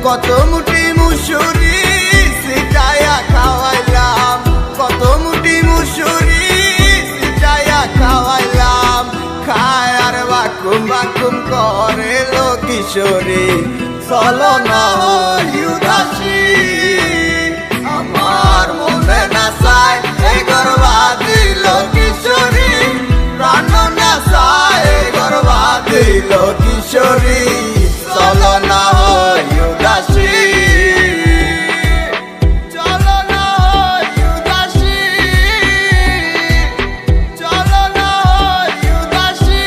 কত মুঠি মুসুরি সিটায়া খাওয়াইলাম, কত মুঠি মুসুরি সিটায়া খাওয়াইলাম। খায় আর বাকুম বাকুম করে লো কিশোরী, চলো না উদাসী। আমার মনে না চায় এই গর্বা দিল কিশোরী, প্রাণ না চায় এই গর্বা দিল কিশোরী, চলো না উদাসী। চলো না উদাসী, চলো না উদাসী।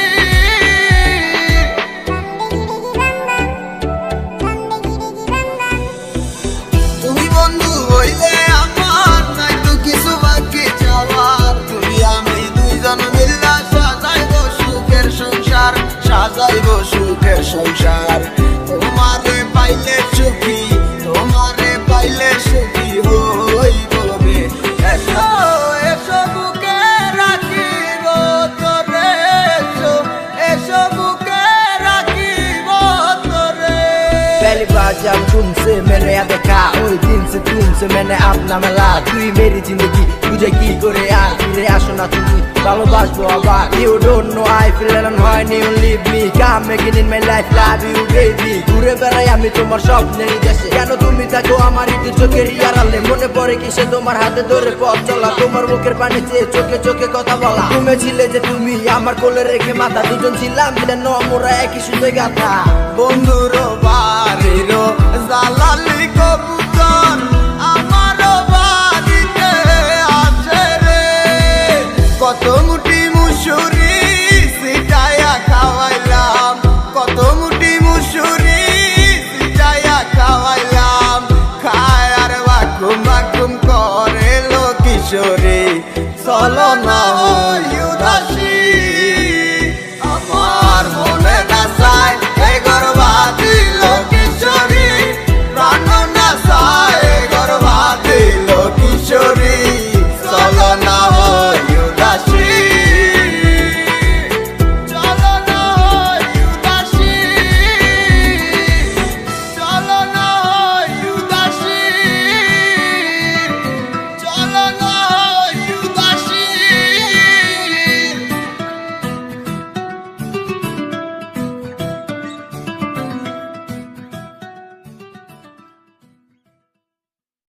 তুমি বন্ধু হইলে আমার নাই তো কিছু বাকি যাওয়ার, তুমি আমি দুইজন মিল্লা সাজাইব সুখের সংসার, সাজাইব সুখের সংসার। তোমারে পাইলে সুখী, তোমারে পাইলে সুখী হইব রে। এসো এসো বুকে রাখিব তোরে, এসো এসো বুকে রাখিব তোরে। पहली बार जब तुमसे मैंने याद देखा, ওই দিন से तुमसे मैंने अपना मिला। তুই मेरी जिंदगी तुझे কি করে আর ফিরে আসো না তুমি, ভালোবাসবো আবার। You don't know I feel alone when you leave me, come again in my life, love you baby। ঘুরে বেড়াই আমি তোমার স্বপ্নের দেশে, কেন তুমি থাকো আমার ইতি চোখের আড়ালে। মনে পড়ে কিসে তোমার হাতে ধরে পথ চলা, তোমার মুখের পানি চেয়ে চোখে চোখে কথা বলা। তুমি ছিলে যে তুমি আমার কোলে রেখে মাথা, দুজন ছিলাম যেন আমরা একই সুন্দর গাথা। বন্ধুর বাড়ির জালালি কবুতর আমার বাড়িতে আছে রে, কত মুঠি মুসুরি সিটায়া খাওয়াইলাম, কত মুঠি মুসুরি সিটায়া খাওয়াইলাম। খায় আর বাকুম বাকুম করে লো কিশোরী,